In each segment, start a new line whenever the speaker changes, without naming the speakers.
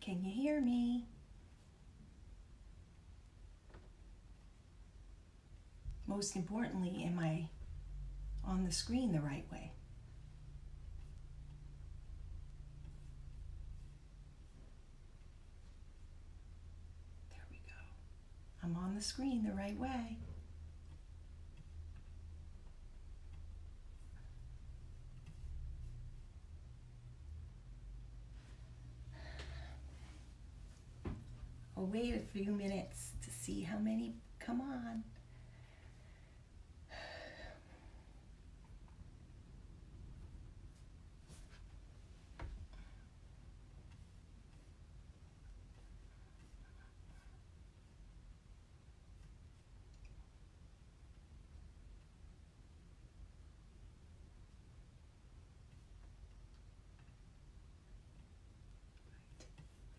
Can you hear me? Most importantly, am I on the screen the right way? There we go. I'm on the screen the right way. I'll wait a few minutes to see how many come on.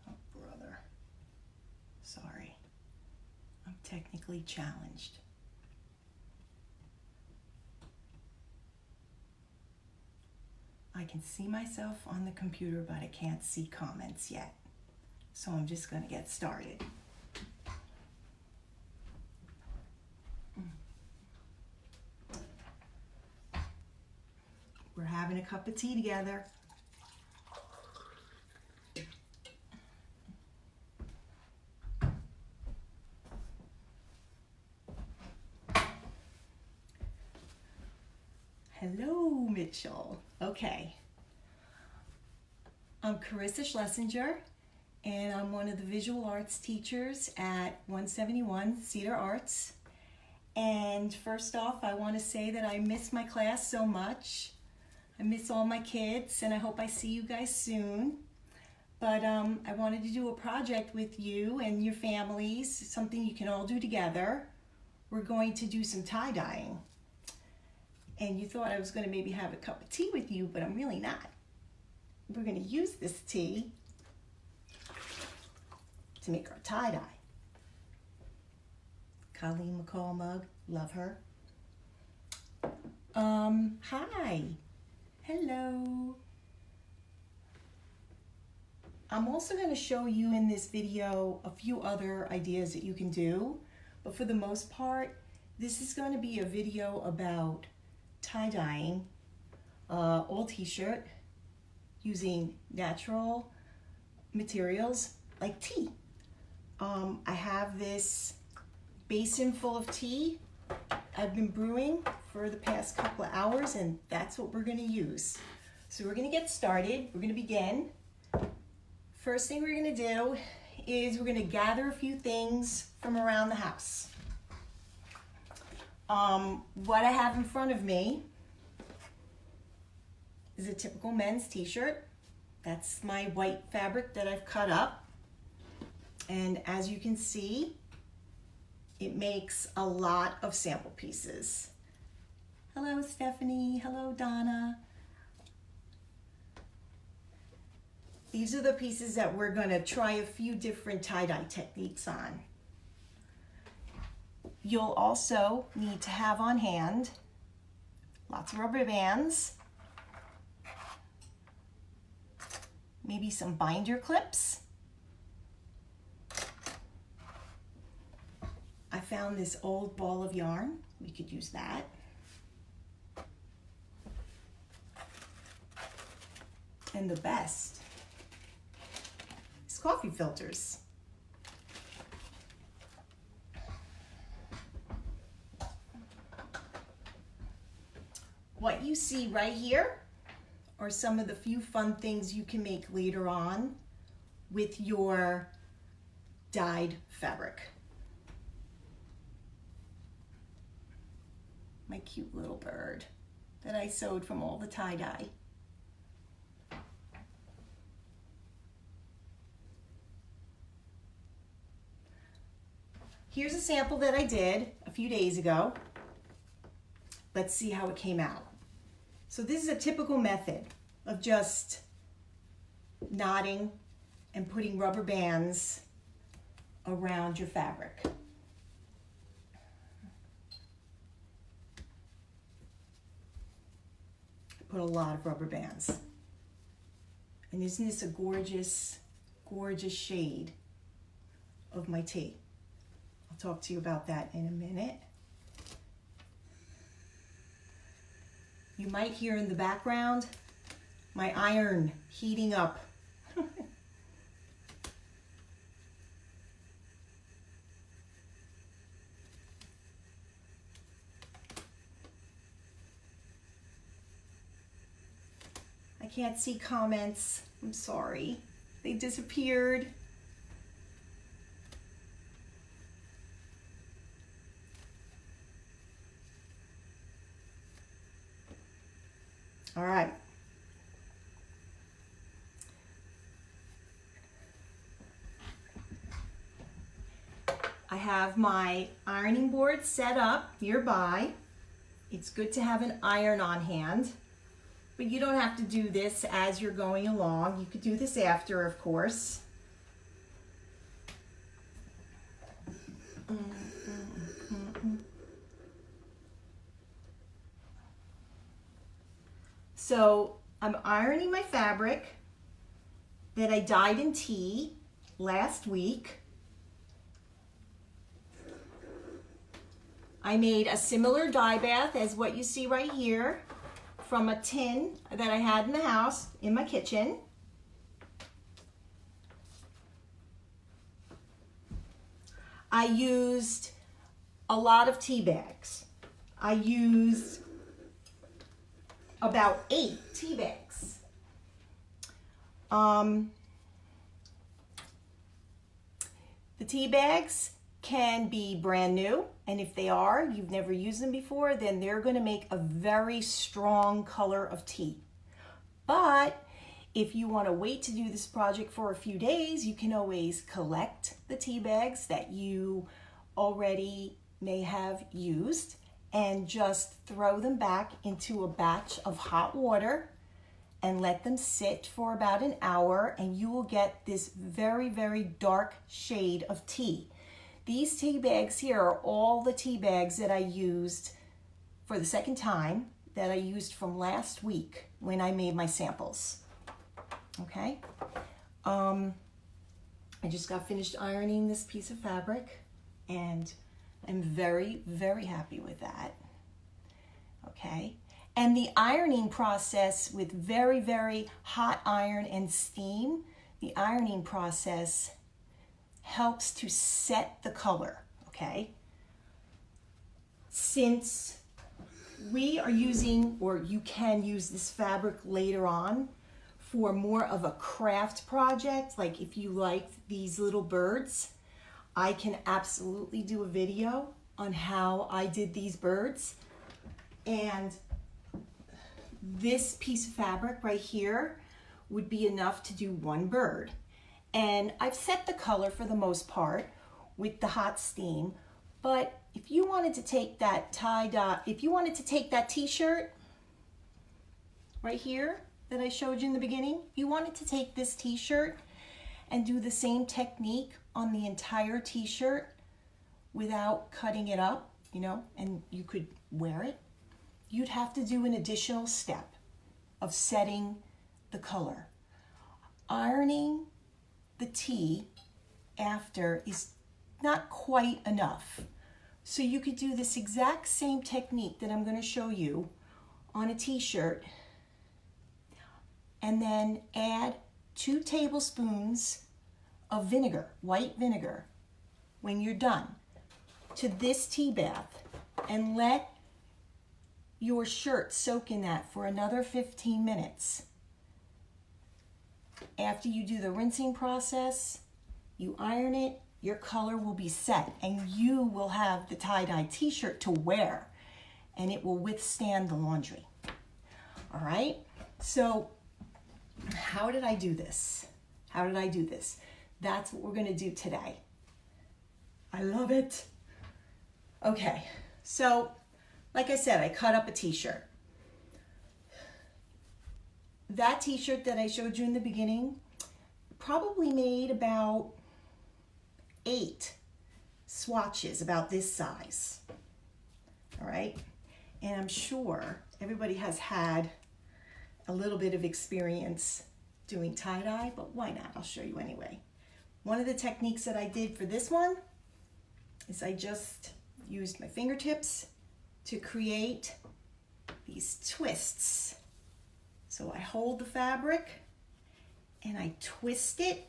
Oh, brother. Sorry. I'm technically challenged. I can see myself on the computer, but I can't see comments yet. So I'm just going to get started. We're having a cup of tea together. Hello, Mitchell. Okay. I'm Carissa Schlesinger, and I'm one of the visual arts teachers at 171 Cedar Arts. And first off, I want to say that I miss my class so much. I miss all my kids, and I hope I see you guys soon. But I wanted to do a project with you and your families, something you can all do together. We're going to do some tie-dyeing. And you thought I was going to maybe have a cup of tea with you, but I'm really not. We're going to use this tea to make our tie-dye. Colleen McCall mug, love her. Hi. Hello. I'm also going to show you in this video a few other ideas that you can do, but for the most part, this is going to be a video about tie-dyeing old t-shirt using natural materials like tea. I have this basin full of tea I've been brewing for the past couple of hours, and that's what we're going to use. So we're going to get started. We're going to begin. First thing we're going to do is we're going to gather a few things from around the house. What I have in front of me is a typical men's t-shirt. That's my white fabric that I've cut up. And as you can see, it makes a lot of sample pieces. Hello, Stephanie. Hello, Donna. These are the pieces that we're going to try a few different tie-dye techniques on. You'll also need to have on hand lots of rubber bands, maybe some binder clips. I found this old ball of yarn. We could use that. And the best is coffee filters. What you see right here are some of the few fun things you can make later on with your dyed fabric. My cute little bird that I sewed from all the tie-dye. Here's a sample that I did a few days ago. Let's see how it came out. So this is a typical method of just knotting and putting rubber bands around your fabric. Put a lot of rubber bands. And isn't this a gorgeous gorgeous shade of my tee. I'll talk to you about that in a minute. You might hear in the background my iron heating up. I can't see comments. I'm sorry. They disappeared. All right. I have my ironing board set up nearby. It's good to have an iron on hand, but you don't have to do this as you're going along. You could do this after, of course. So I'm ironing my fabric that I dyed in tea last week. I made a similar dye bath as what you see right here from a tin that I had in the house, in my kitchen. I used a lot of tea bags. I used about 8 tea bags. The tea bags can be brand new, and if they are, you've never used them before, then they're going to make a very strong color of tea. But if you want to wait to do this project for a few days, you can always collect the tea bags that you already may have used and just throw them back into a batch of hot water and let them sit for about an hour, and you will get this very, very dark shade of tea. These tea bags here are all the tea bags that I used for the second time, that I used from last week when I made my samples. Okay. I just got finished ironing this piece of fabric, and I'm very, very happy with that. Okay. And the ironing process with very, very hot iron and steam, the ironing process helps to set the color, okay? Since we are using, or you can use this fabric later on for more of a craft project, like if you like these little birds, I can absolutely do a video on how I did these birds. And this piece of fabric right here would be enough to do one bird. And I've set the color for the most part with the hot steam, but if you wanted to take that tie-dye, if you wanted to take that t-shirt right here that I showed you in the beginning, if you wanted to take this t-shirt and do the same technique on the entire t-shirt without cutting it up, you know, and you could wear it, you'd have to do an additional step of setting the color. Ironing the tea after is not quite enough. So you could do this exact same technique that I'm going to show you on a t-shirt, and then add 2 tablespoons of vinegar, white vinegar, when you're done, to this tea bath, and let your shirt soak in that for another 15 minutes. After you do the rinsing process, you iron it, your color will be set, and you will have the tie-dye t-shirt to wear, and it will withstand the laundry. All right, so how did I do this? How did I do this? That's what we're going to do today. I love it. Okay, so like I said, I cut up a t-shirt. That t-shirt that I showed you in the beginning probably made about 8 swatches about this size. All right, and I'm sure everybody has had a little bit of experience doing tie-dye, but why not? I'll show you anyway. One of the techniques that I did for this one is I just used my fingertips to create these twists. So I hold the fabric and I twist it,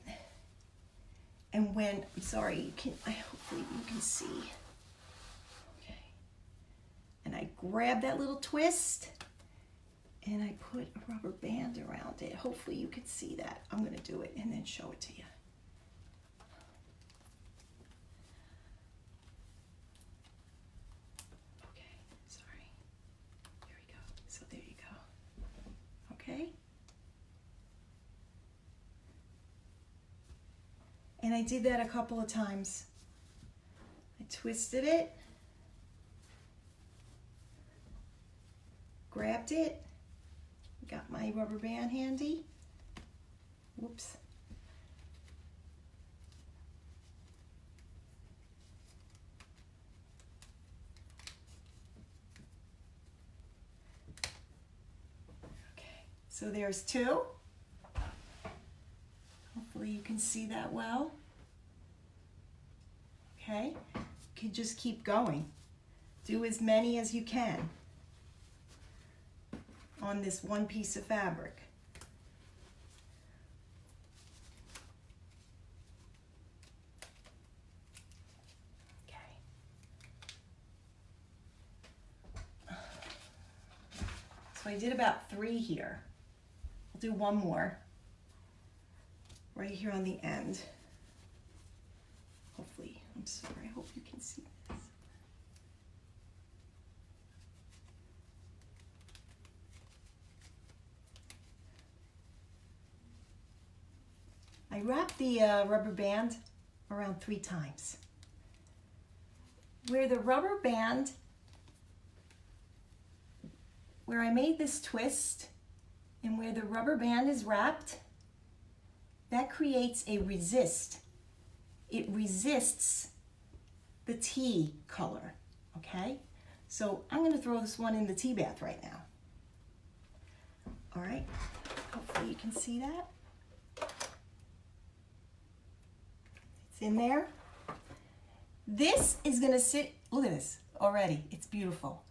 and when, I'm sorry, hopefully you can see. Okay. And I grab that little twist and I put a rubber band around it. Hopefully you can see that. I'm gonna do it and then show it to you. Okay, sorry. Here we go. So there you go. Okay. And I did that a couple of times. I twisted it, grabbed it, got my rubber band handy. Whoops. Okay, so there's two. Hopefully you can see that well. Okay, you can just keep going. Do as many as you can on this one piece of fabric. Okay. So I did about 3 here. I'll do one more right here on the end. Hopefully, I'm sorry, I hope you can see this. I wrap the rubber band around 3 times. Where the rubber band, where I made this twist and where the rubber band is wrapped, that creates a resist. It resists the tea color, okay? So I'm gonna throw this one in the tea bath right now. All right, hopefully you can see that. It's in there. This is gonna sit, look at this already, it's beautiful.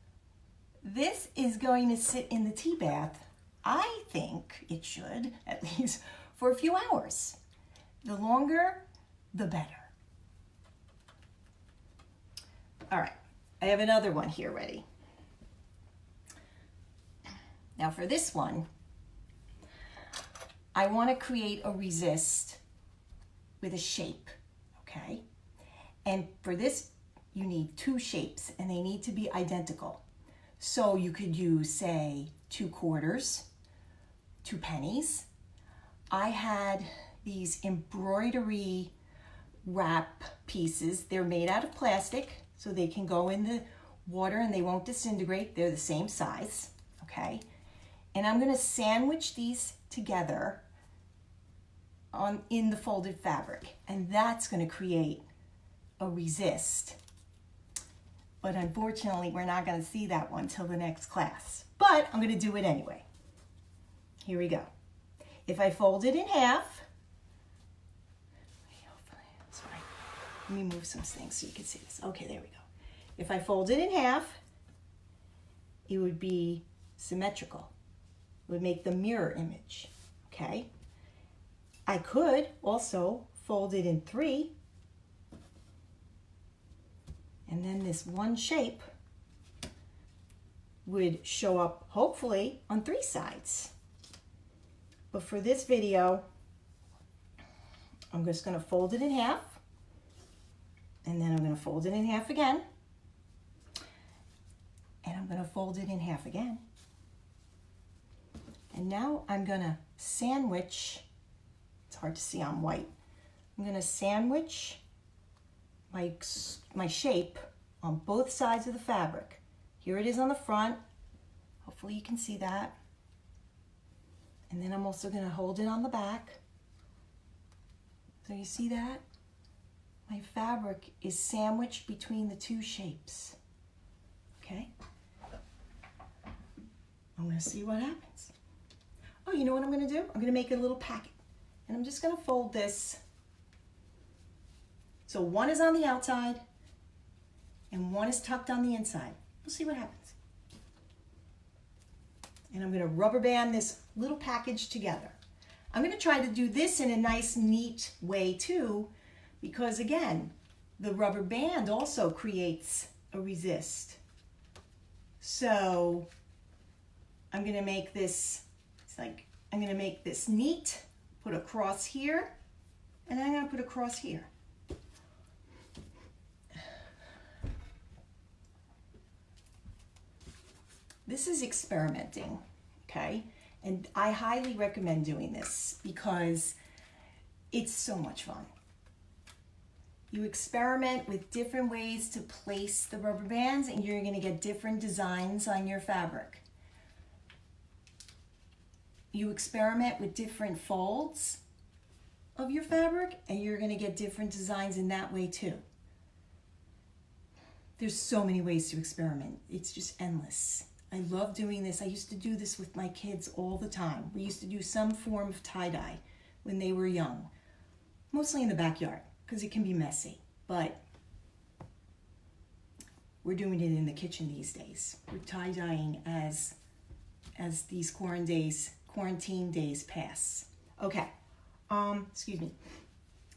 This is going to sit in the tea bath, I think it should, at least for a few hours. The longer, the better. All right, I have another one here ready. Now for this one, I want to create a resist with a shape, okay? And for this, you need 2 shapes and they need to be identical. So you could use, say, 2 quarters, 2 pennies. I had these embroidery wrap pieces. They're made out of plastic, so they can go in the water and they won't disintegrate. They're the same size, okay? And I'm gonna sandwich these together in the folded fabric, and that's gonna create a resist. But unfortunately, we're not gonna see that one till the next class. But I'm gonna do it anyway. Here we go. If I fold it in half, sorry, let me move some things so you can see this. Okay, there we go. If I fold it in half, it would be symmetrical. It would make the mirror image, okay? I could also fold it in 3, and then this one shape would show up, hopefully, on 3 sides. But for this video, I'm just gonna fold it in half, and then I'm gonna fold it in half again, and I'm gonna fold it in half again. And now I'm gonna sandwich, it's hard to see on white, I'm gonna sandwich my shape on both sides of the fabric. Here it is on the front, hopefully you can see that. And then I'm also gonna hold it on the back. So you see that? My fabric is sandwiched between the 2 shapes, okay? I'm gonna see what happens. Oh, you know what I'm gonna do? I'm gonna make a little packet. And I'm just gonna fold this. So one is on the outside and one is tucked on the inside. We'll see what happens. And I'm gonna rubber band this little package together. I'm gonna try to do this in a nice, neat way too, because again, the rubber band also creates a resist. So I'm gonna make this, I'm gonna make this neat, put a cross here, and I'm gonna put a cross here. This is experimenting, okay? And I highly recommend doing this because it's so much fun. You experiment with different ways to place the rubber bands and you're gonna get different designs on your fabric. You experiment with different folds of your fabric and you're gonna get different designs in that way too. There's so many ways to experiment. It's just endless. I love doing this. I used to do this with my kids all the time. We used to do some form of tie-dye when they were young, mostly in the backyard because it can be messy, but we're doing it in the kitchen these days. We're tie-dyeing as these quarantine days pass. Okay, excuse me.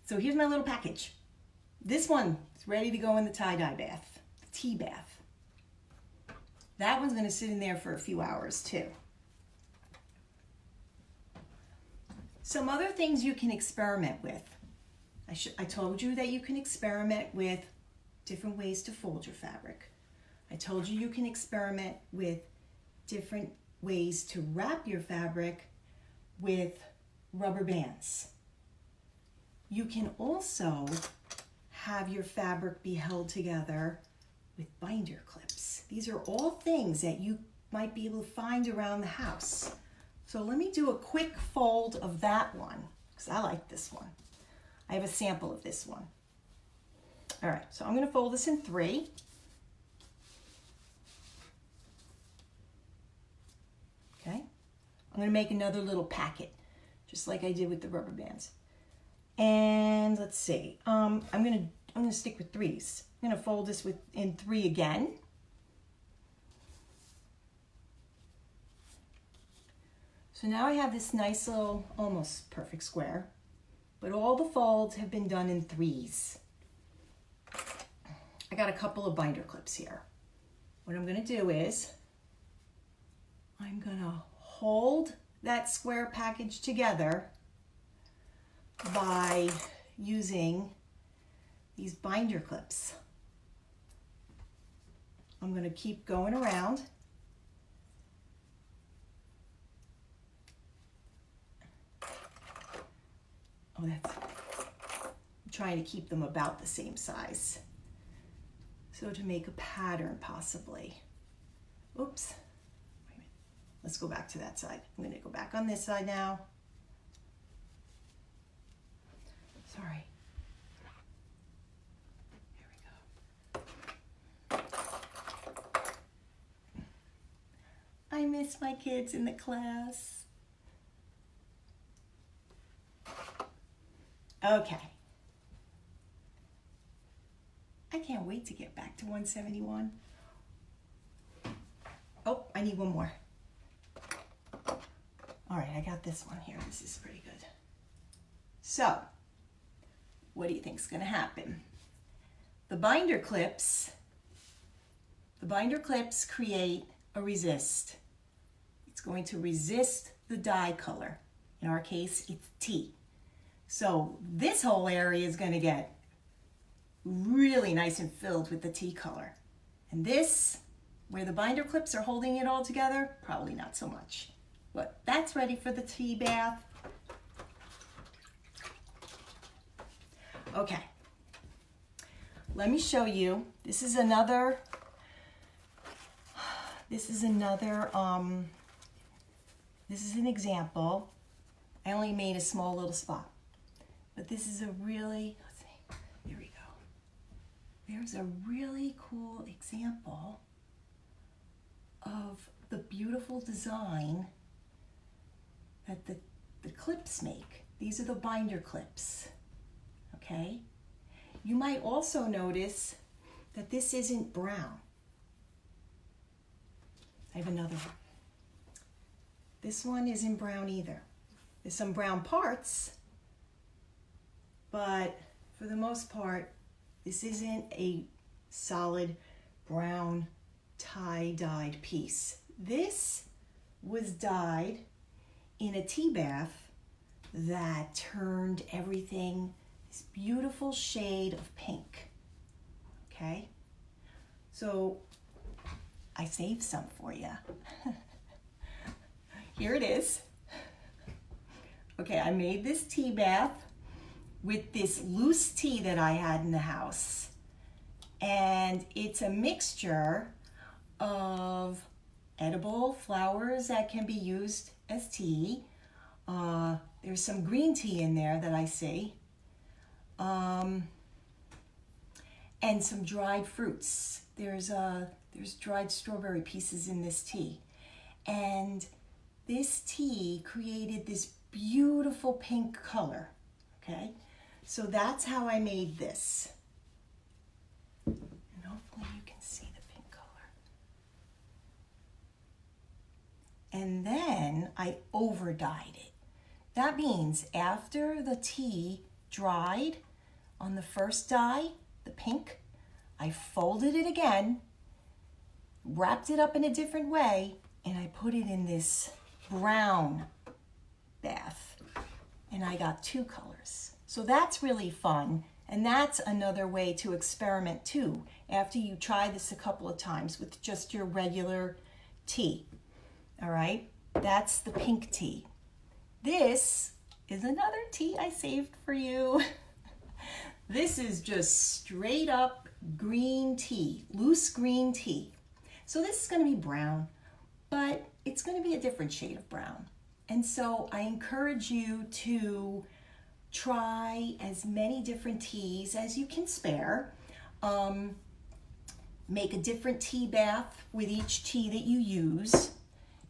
So here's my little package. This one is ready to go in the tie-dye bath, the tea bath. That one's gonna sit in there for a few hours too. Some other things you can experiment with. I told you that you can experiment with different ways to fold your fabric. I told you you can experiment with different ways to wrap your fabric with rubber bands. You can also have your fabric be held together with binder clips. These are all things that you might be able to find around the house. So let me do a quick fold of that one because I like this one. I have a sample of this one. All right, so I'm gonna fold this in 3. Okay, I'm gonna make another little packet, just like I did with the rubber bands. And let's see, I'm gonna stick with 3s. I'm gonna fold this in 3 again. So now I have this nice little, almost perfect square, but all the folds have been done in 3s. I got a couple of binder clips here. What I'm gonna do is, I'm gonna hold that square package together by using these binder clips. I'm gonna keep going around. I'm trying to keep them about the same size. So to make a pattern possibly. Oops, wait a minute. Let's go back to that side. I'm gonna go back on this side now. Sorry. Here we go. I miss my kids in the class. Okay. I can't wait to get back to 171. Oh, I need one more. All right, I got this one here. This is pretty good. So, what do you think is going to happen? The binder clips create a resist. It's going to resist the dye color. In our case, it's tea. So this whole area is going to get really nice and filled with the tea color. And this, where the binder clips are holding it all together, probably not so much. But that's ready for the tea bath. Okay, let me show you. This is an example. I only made a small little spot. But this is a really, let's see, here we go. There's a really cool example of the beautiful design that the clips make. These are the binder clips, okay? You might also notice that this isn't brown. I have another one. This one isn't brown either. There's some brown parts, but for the most part, this isn't a solid brown tie-dyed piece. This was dyed in a tea bath that turned everything this beautiful shade of pink, okay? So I saved some for you. Here it is. Okay, I made this tea bath with this loose tea that I had in the house. And it's a mixture of edible flowers that can be used as tea. There's some green tea in there that I see. And some dried fruits. There's dried strawberry pieces in this tea. And this tea created this beautiful pink color, okay? So that's how I made this. And hopefully you can see the pink color. And then I over dyed it. That means after the tea dried on the first dye, the pink, I folded it again, wrapped it up in a different way, and I put it in this brown bath, and I got two colors. So that's really fun, and that's another way to experiment too, after you try this a couple of times with just your regular tea. All right, that's the pink tea. This is another tea I saved for you. This is just straight up green tea, loose green tea. So this is going to be brown, but it's going to be a different shade of brown. And so I encourage you to try as many different teas as you can spare. Make a different tea bath with each tea that you use.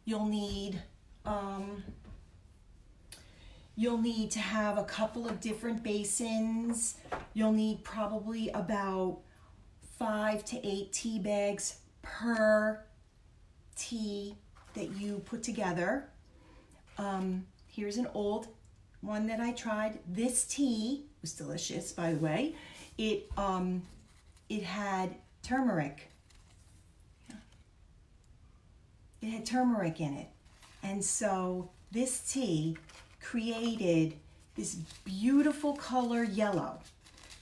You'll need to have a couple of different basins. You'll need probably about 5 to 8 tea bags per tea that you put together. Here's an old one that I tried. This tea was delicious, by the way. It had turmeric. It had turmeric in it. And so this tea created this beautiful color yellow.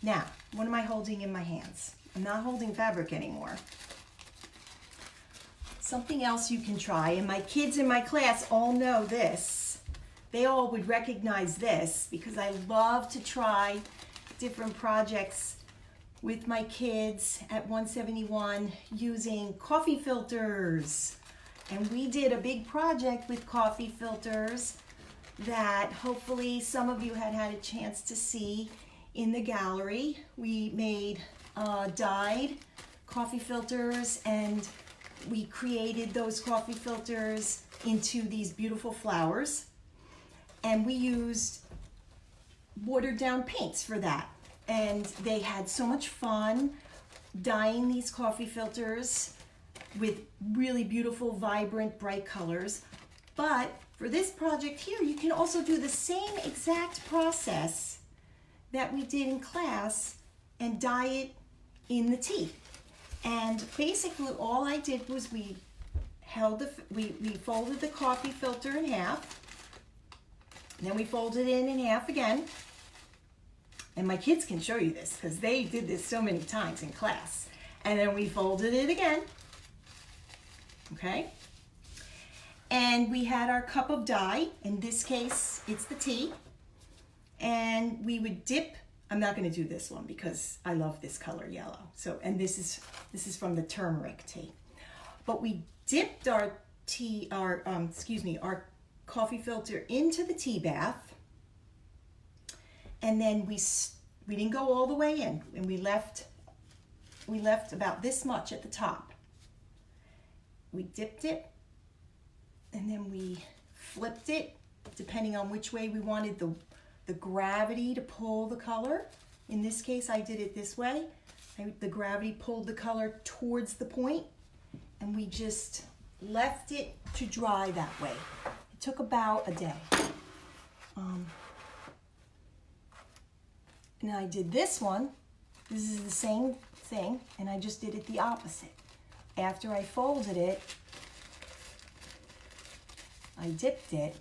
Now, what am I holding in my hands? I'm not holding fabric anymore. Something else you can try, and my kids in my class all know this. They all would recognize this because I love to try different projects with my kids at 171 using coffee filters. And we did a big project with coffee filters that hopefully some of you had a chance to see in the gallery. We made dyed coffee filters, and we created those coffee filters into these beautiful flowers. And we used watered down paints for that. And they had so much fun dyeing these coffee filters with really beautiful, vibrant, bright colors. But for this project here, you can also do the same exact process that we did in class and dye it in the tea. And basically all I did was we folded the coffee filter in half, and then we folded it in half again. And my kids can show you this because they did this so many times in class. And then we folded it again, okay? And we had our cup of dye. In this case, it's the tea. And we would dip. I'm not going to do this one because I love this color yellow. So, and this is from the turmeric tea. But we dipped our our coffee filter into the tea bath, and then we didn't go all the way in, and we left about this much at the top. We dipped it, and then we flipped it depending on which way we wanted the gravity to pull the color. In this case, I did it this way. The gravity pulled the color towards the point, and we just left it to dry that way. It took about a day. Now I did this one. This is the same thing, and I just did it the opposite. After I folded it, I dipped it,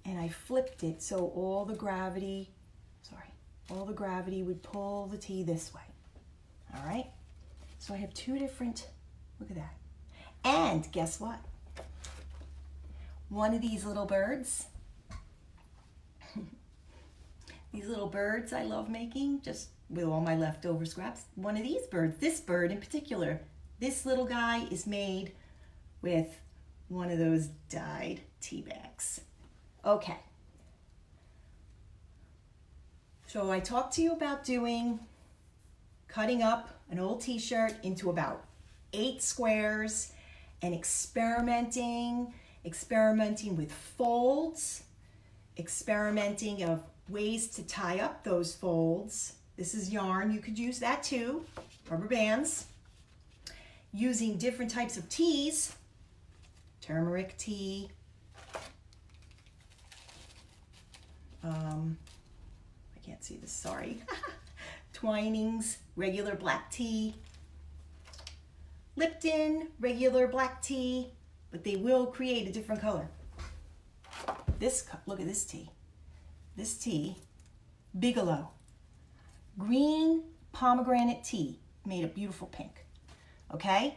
and I flipped it so all the gravity would pull the tea this way. All right? So I have two different, look at that. And guess what? One of these little birds, these little birds I love making, just with all my leftover scraps. One of these birds, this bird in particular, this little guy is made with one of those dyed tea bags. Okay. So I talked to you about cutting up an old t-shirt into about 8 squares and experimenting with folds, experimenting of ways to tie up those folds. This is yarn, you could use that too, rubber bands. Using different types of teas, turmeric tea, I can't see this, sorry. Twinings, regular black tea, Lipton, regular black tea, but they will create a different color. Look at this tea. This tea, Bigelow, green pomegranate tea, made a beautiful pink. Okay,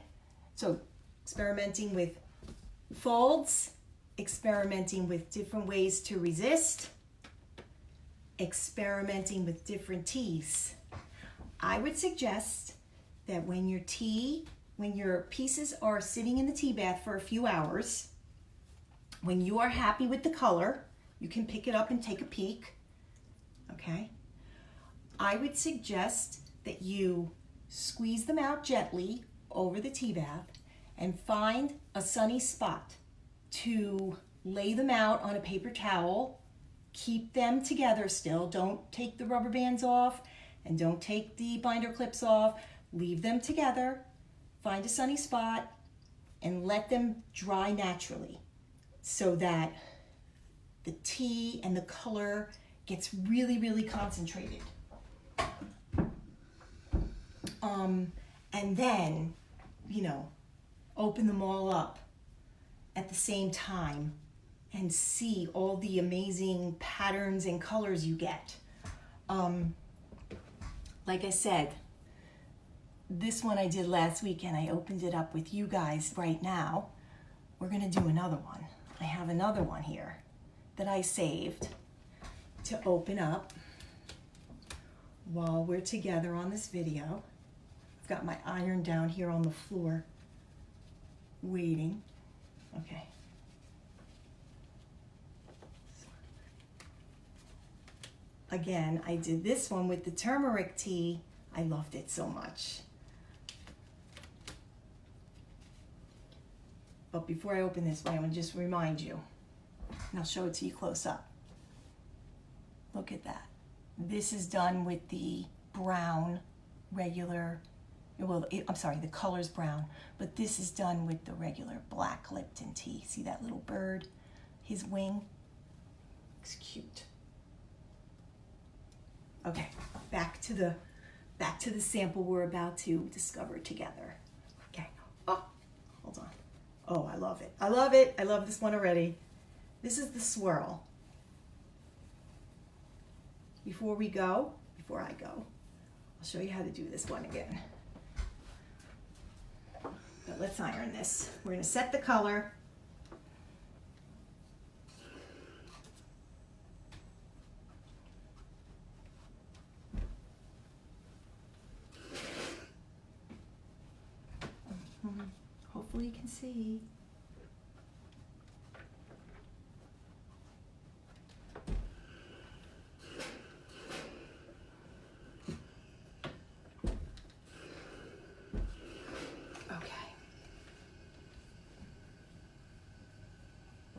so experimenting with folds, experimenting with different ways to resist, experimenting with different teas. I would suggest that when your pieces are sitting in the tea bath for a few hours, when you are happy with the color, you can pick it up and take a peek, okay? I would suggest that you squeeze them out gently over the tea bath and find a sunny spot to lay them out on a paper towel. Keep them together still. Don't take the rubber bands off and don't take the binder clips off. Leave them together. Find a sunny spot and let them dry naturally so that the tea and the color gets really, really concentrated. And then, open them all up at the same time and see all the amazing patterns and colors you get. Like I said, this one I did last week and I opened it up with you guys right now. We're gonna do another one. I have another one here that I saved to open up while we're together on this video. I've got my iron down here on the floor waiting. Okay. Again, I did this one with the turmeric tea. I loved it so much. But before I open this one, I want to just remind you, and I'll show it to you close up. Look at that. This is done with the brown, regular, the color's brown, but this is done with the regular black Lipton tea. See that little bird? His wing? It's cute. Okay, back to the sample we're about to discover together. Okay. Oh, hold on. Oh, I love it. I love it. I love this one already. This is the swirl. Before I go, I'll show you how to do this one again. But let's iron this. We're going to set the color. Hopefully you can see.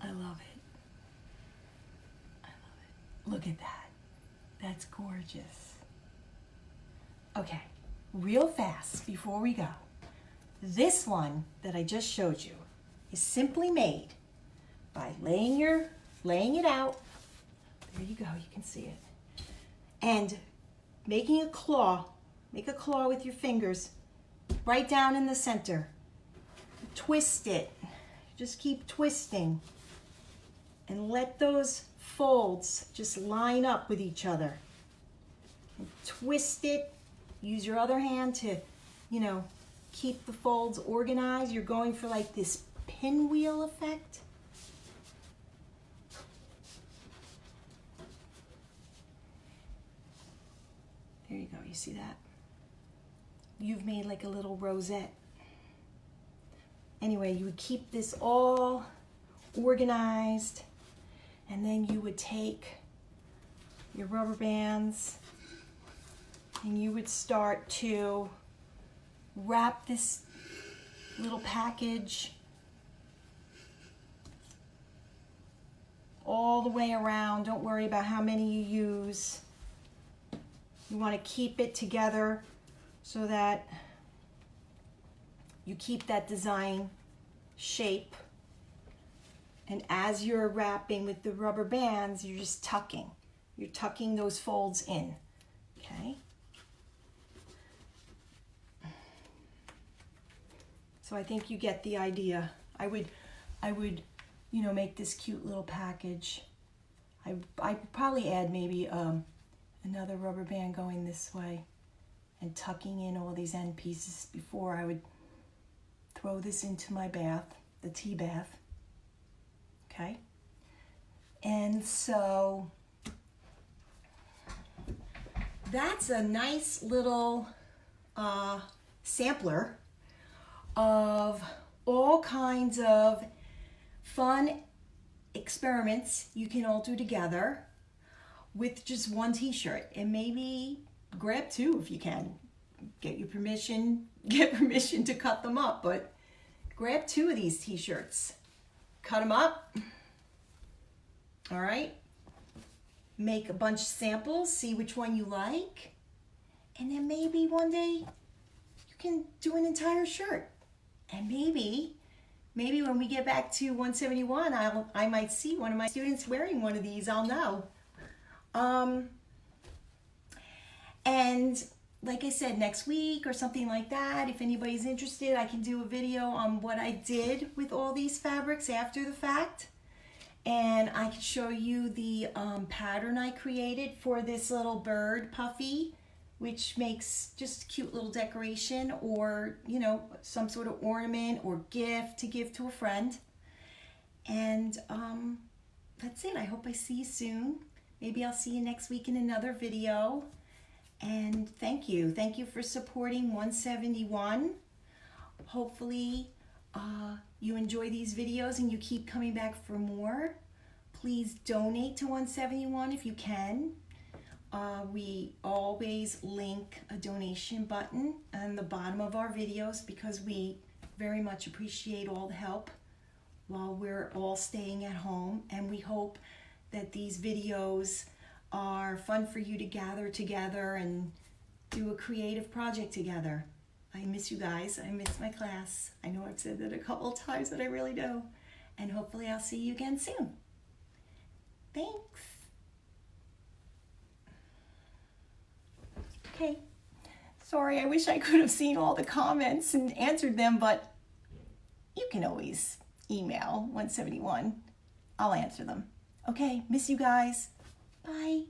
I love it. Look at that. That's gorgeous. Okay, real fast before we go. This one that I just showed you is simply made by laying it out. There you go, you can see it. And making a claw, make a claw with your fingers right down in the center. Twist it. Just keep twisting. And let those folds just line up with each other. And twist it. Use your other hand to, keep the folds organized. You're going for like this pinwheel effect. There you go, you see that? You've made like a little rosette. Anyway, you would keep this all organized, and then you would take your rubber bands and you would start to wrap this little package all the way around. Don't worry about how many you use. You want to keep it together so that you keep that design shape. And as you're wrapping with the rubber bands, you're just tucking. You're tucking those folds in, okay? So I think you get the idea. I would, make this cute little package. I'd probably add maybe another rubber band going this way and tucking in all these end pieces before I would throw this into my bath, the tea bath. Okay? And so that's a nice little sampler of all kinds of fun experiments you can all do together with just one t-shirt, and maybe grab two if you can. Get permission to cut them up, but grab two of these t-shirts, cut them up. All right, make a bunch of samples, see which one you like, and then maybe one day you can do an entire shirt. And maybe when we get back to 171, I might see one of my students wearing one of these. I'll know. And like I said, next week or something like that, if anybody's interested, I can do a video on what I did with all these fabrics after the fact. And I can show you the pattern I created for this little bird puffy, which makes just a cute little decoration, or, some sort of ornament or gift to give to a friend. And that's it. I hope I see you soon. Maybe I'll see you next week in another video. And thank you. Thank you for supporting 171. Hopefully you enjoy these videos and you keep coming back for more. Please donate to 171 if you can. We always link a donation button on the bottom of our videos because we very much appreciate all the help while we're all staying at home. And we hope that these videos are fun for you to gather together and do a creative project together. I miss you guys. I miss my class. I know I've said that a couple of times, but I really do. And hopefully I'll see you again soon. Thanks. Okay. Sorry, I wish I could have seen all the comments and answered them, but you can always email 171. I'll answer them. Okay, miss you guys. Bye.